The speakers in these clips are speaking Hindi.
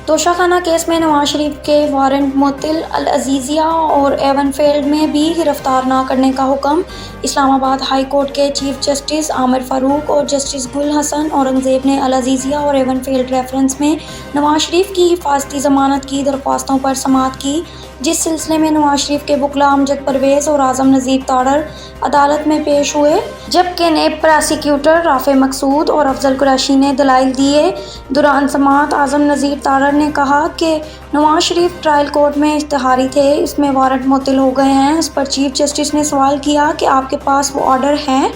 तोशाखाना केस में नवाज शरीफ के वारंट मुअत्तल, अल अज़ीज़िया और एवनफील्ड में भी गिरफ्तार न करने का हुक्म। इस्लामाबाद हाई कोर्ट के चीफ जस्टिस आमिर फारूक और जस्टिस गुल हसन औरंगज़ेब ने अल अज़ीज़िया और एवनफील्ड रेफरेंस में नवाज शरीफ की हिफाजती ज़मानत की दरख्वास्तों पर समाअत की, जिस सिलसिले में नवाज शरीफ के वकील अमजद परवेज़ और आज़म नज़ीर तारड़ अदालत में पेश हुए, जबकि नेब प्रोसिक्यूटर राफ़े मकसूद और अफजल कुरैशी ने दलाइल दिए। दौरान समाअत आज़म नज़ीर तारड़ ने कहा कि नवाज शरीफ ट्रायल कोर्ट में इश्तिहारी थे, इसमें वारंट मुअत्तल हो गए हैं। इस पर चीफ जस्टिस ने सवाल किया कि आपके पास वो ऑर्डर हैं?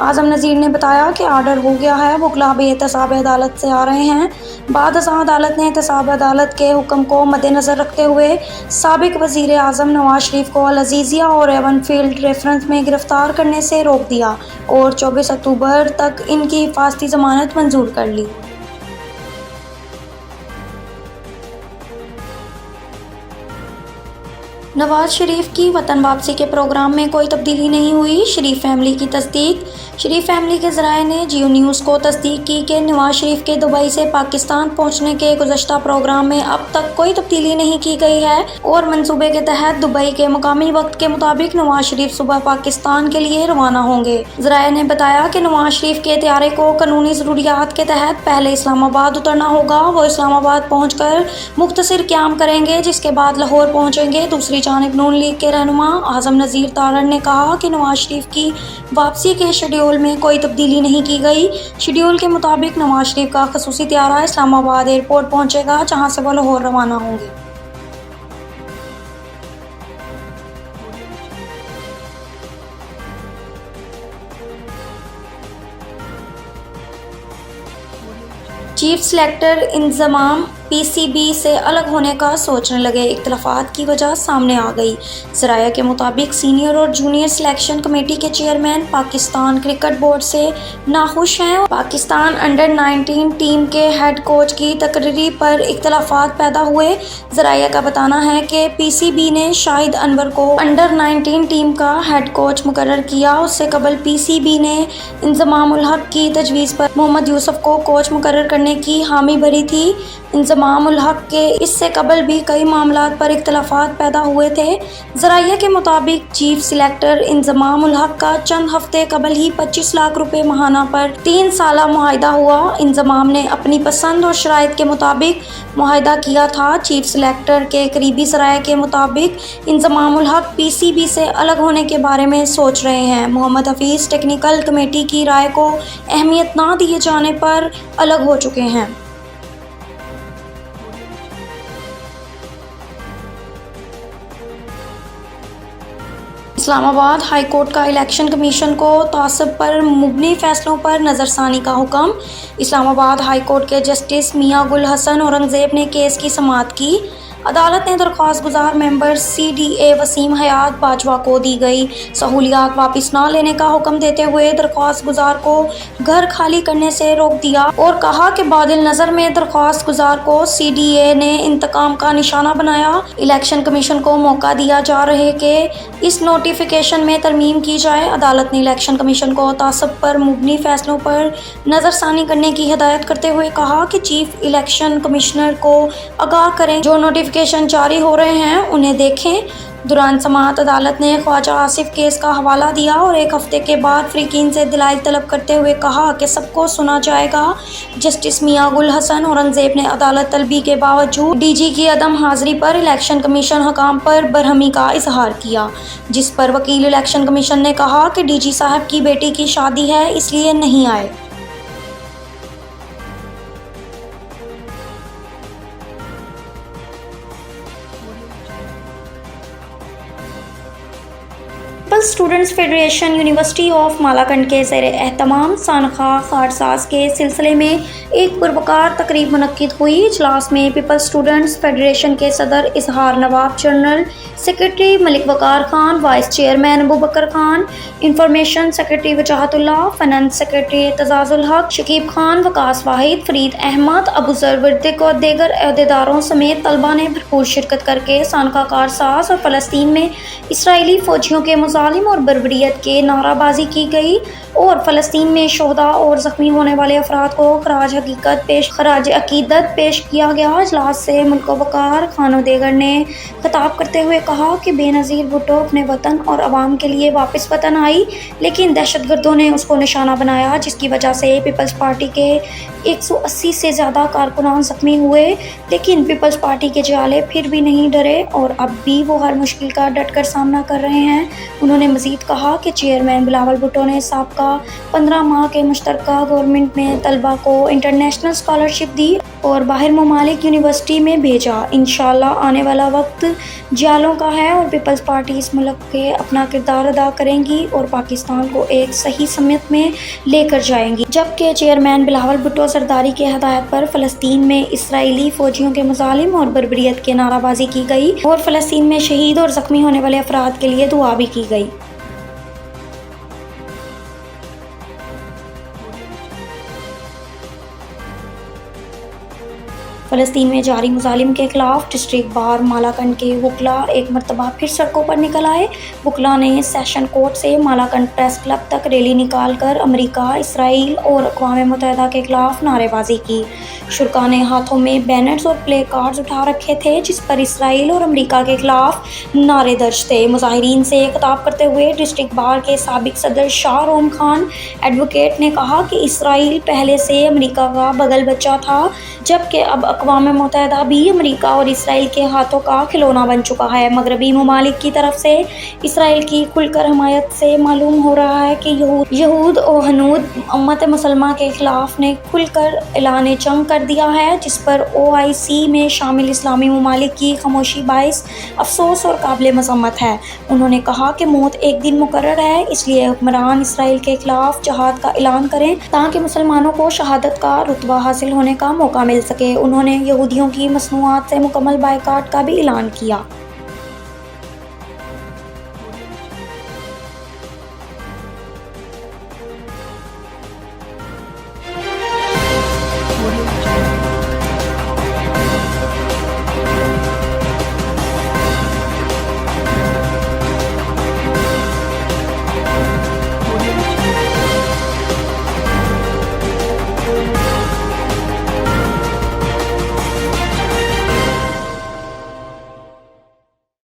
आज़म नज़ीर ने बताया कि ऑर्डर हो गया है, वकील बेहतसाब अदालत से आ रहे हैं। बाद अदालत ने एहतसाब अदालत के हुक्म को मद्देनज़र रखते हुए साबिक वज़ीर आज़म नवाज शरीफ को अल अज़ीज़िया और एवनफील्ड रेफरेंस में गिरफ्तार करने से रोक दिया और 24 अक्टूबर तक इनकी हिफाजती ज़मानत मंजूर कर ली। नवाज शरीफ की वतन वापसी के प्रोग्राम में कोई तब्दीली नहीं हुई, शरीफ फैमिली की तस्दीक। शरीफ फैमिली के ज़राए ने जियो न्यूज़ को तस्दीक की कि नवाज शरीफ के दुबई से पाकिस्तान पहुंचने के गुज़श्ता प्रोग्राम में अब तक कोई तब्दीली नहीं की गई है और मंसूबे के तहत दुबई के मुकामी वक्त के मुताबिक नवाज शरीफ सुबह पाकिस्तान के लिए रवाना होंगे। ज़राए ने बताया कि नवाज शरीफ के त्यारे को कानूनी ज़रूरियात के तहत पहले इस्लामाबाद उतरना होगा। वो इस्लामाबाद पहुँच मुख्तसर क़याम करेंगे, जिसके बाद लाहौर पहुँचेंगे। दूसरी जानिब नून लीग के रहनुमा आज़म नज़ीर तारड़ ने कहा कि नवाज शरीफ की वापसी के शेड्यूल में कोई तब्दीली नहीं की गई। शेड्यूल के मुताबिक नवाज शरीफ का खसूसी त्यारा इस्लामाबाद एयरपोर्ट पहुंचेगा, जहां से वो लाहौर रवाना होंगे। चीफ सेलेक्टर इंतज़ाम पीसीबी से अलग होने का सोचने लगे, इख्तलाफात की वजह सामने आ गई। ज़राया के मुताबिक सीनियर और जूनियर सिलेक्शन कमेटी के चेयरमैन पाकिस्तान क्रिकेट बोर्ड से नाखुश हैं। पाकिस्तान अंडर 19 टीम के हेड कोच की तकरीरी पर इख्तलाफात पैदा हुए। ज़राया का बताना है कि पीसीबी ने शाहिद अनवर को अंडर 19 टीम का हेड कोच मुकर्रर किया। उससे कबल पीसीबी ने इंज़माम उल हक की तजवीज़ पर मोहम्मद यूसुफ को कोच मुकर्रर करने की हामी भरी थी। इंज़माम उल हक के इससे कबल भी कई मामलात पर इख्तलाफात पैदा हुए थे। ज़राया के मुताबिक चीफ सिलेक्टर इंज़माम उल हक का चंद हफ्ते कबल ही 25 लाख रुपए माहाना पर 3 साला मुआहिदा हुआ। इंज़माम ने अपनी पसंद और शराइत के मुताबिक मुआहिदा किया था। चीफ सिलेक्टर के करीबी ज़राया के मुताबिक इंज़माम उल हक पीसीबी से अलग होने के बारे में सोच रहे हैं। मोहम्मद हफीज़ टेक्निकल कमेटी की राय को अहमियत ना दिए जाने पर अलग हो चुके हैं। इस्लामाबाद हाई कोर्ट का इलेक्शन कमीशन को तासब पर मुबनी फैसलों पर नज़रसानी का हुक्म। इस्लामाबाद हाई कोर्ट के जस्टिस मियां गुल हसन औरंगज़ेब ने केस की समाअत की। अदालत ने दरख्वास्त गुजार मेंबर CDA वसीम हयात बाजवा को दी गई सहूलियात वापस न लेने का हुक्म देते हुए दरख्वास्त गुजार को घर खाली करने से रोक दिया और कहा कि बादिल नज़र में दरख्वास्त गुजार को CDA ने इंतकाम का निशाना बनाया। इलेक्शन कमीशन को मौका दिया जा रहे कि इस नोटिफिकेशन में तरमीम की जाए। अदालत ने इलेक्शन कमीशन को तासब पर मुबनी फैसलों पर नज़रसानी करने की हिदायत करते हुए कहा कि चीफ इलेक्शन कमिश्नर को आगाह करें, जो नोटिफिकेशन जारी हो रहे हैं उन्हें देखें। दौरान समाअत अदालत ने ख्वाजा आसिफ केस का हवाला दिया और 1 हफ्ते के बाद फ़रीक़ीन से दलाइल तलब करते हुए कहा कि सबको सुना जाएगा। जस्टिस मियां गुल हसन औरंगज़ेब ने अदालत तलबी के बावजूद DG की अदम हाज़िरी पर इलेक्शन कमीशन हकाम पर बरहमी का इजहार किया, जिस पर वकील इलेक्शन कमीशन ने कहा कि DG साहब की बेटी की शादी है, इसलिए नहीं आए। Peoples students federation university of Malakand के ज़ेर एहतमाम सानखा खारसाज के सिलसिले में एक पुरवकार तकरीब मुनक्किद हुई। इजलास में पीपल्स स्टूडेंट्स फेडरेशन के सदर Izhar Nawab, general secretary Malik Waqar Khan, vice chairman Abu Bakar Khan, information secretary Wajahatullah, finance secretary Aitzazul Haq, Shakeeb Khan, Waqas वाहिद, फरीद अहमद, अबू जर वर्दिक और दीगर अहदेदारों समेत तलबा ने भरपूर शिरकत करके सानखा कारसाज और फ़लस्तीन में इसराइली फ़ौजियों के मुजालिम और बर्बरियत के नाराबाजी की गई और फ़लस्तीन में शोहदा और ज़ख्मी होने वाले अफराद को खराज अकीदत पेश किया गया। इजलास से मुल्क वकार खानो देगर ने खिताब करते हुए कहा कि बेनज़ीर भुट्टो अपने वतन और अवाम के लिए वापस वतन आई, लेकिन दहशतगर्दों ने उसको निशाना बनाया, जिसकी वजह से पीपल्स पार्टी के 180 से ज़्यादा कारकुनान ज़ख्मी हुए। लेकिन पीपल्स पार्टी के जाले फिर भी नहीं डरे और अब भी वो हर मुश्किल का डटकर सामना कर रहे हैं। उन्होंने मज़ीद कहा कि चेयरमैन बिलावल भुट्टो ने साबका 15 माह के मुश्तरका गवर्नमेंट में तलबा को इंटरनेशनल स्कॉलरशिप दी और बाहर ममालिक यूनिवर्सिटी में भेजा। इंशाअल्लाह आने वाला वक्त जालों का है और पीपल्स पार्टी इस मुल्क के अपना किरदार अदा करेंगी और पाकिस्तान को एक सही समेत में लेकर जाएंगी। जबकि चेयरमैन बिलावल भुट्टो सरदारी के हदायत पर फ़लस्तीन में इसराइली फ़ौजियों के मज़ालिम और बर्बरियत के नाराबाजी की गई और फ़लस्तीन में शहीद और ज़ख्मी होने वाले अफराद के लिए दुआ भी की गई। फ़लस्तीन में जारी मुजालिम के खिलाफ डिस्ट्रिक्ट बार मालाकंड के वकला एक मरतबा फिर सड़कों पर निकल आए। वकला ने सेशन कोर्ट से मालाकंड प्रेस क्लब तक रैली निकाल कर अमरीका, इसराइल और अक़वाम मुत्तहिदा के खिलाफ नारेबाजी की। शुरा ने हाथों में बैनर्स और प्ले कार्ड्स उठा रखे थे जिस पर इसराइल और अमरीका के खिलाफ नारे दर्ज थे। मुजाहिरीन से खिताब करते हुए डिस्ट्रिक्ट बार के साबिक सदर शाह रोम खान एडवोकेट ने कहा कि इसराइल पहले से अमरीका का बगल बच्चा था, जबकि अब अक़वाम मुत्तहिदा भी अमरीका और इसराइल के हाथों का खिलौना बन चुका है। मगरबी ममालिक की तरफ से इसराइल की खुलकर हमायत से मालूम हो रहा है कि यहूद और हनूद उम्मत मुसलमान के खिलाफ ने खुलकर ऐलान जंग कर दिया है, जिस पर OIC में शामिल इस्लामी ममालिक की खामोशी बाइस अफसोस और काबिल मज़म्मत है। उन्होंने कहा कि मौत एक दिन मुकर्रर है, इसलिए हुक्मरान इसराइल के खिलाफ जहाद का ऐलान करें ताकि मुसलमानों को शहादत का रुतबा हासिल होने का मौका मिल सके। उन्होंने यहूदियों की मसनूआत से मुकम्मल बायकाट का भी ऐलान किया।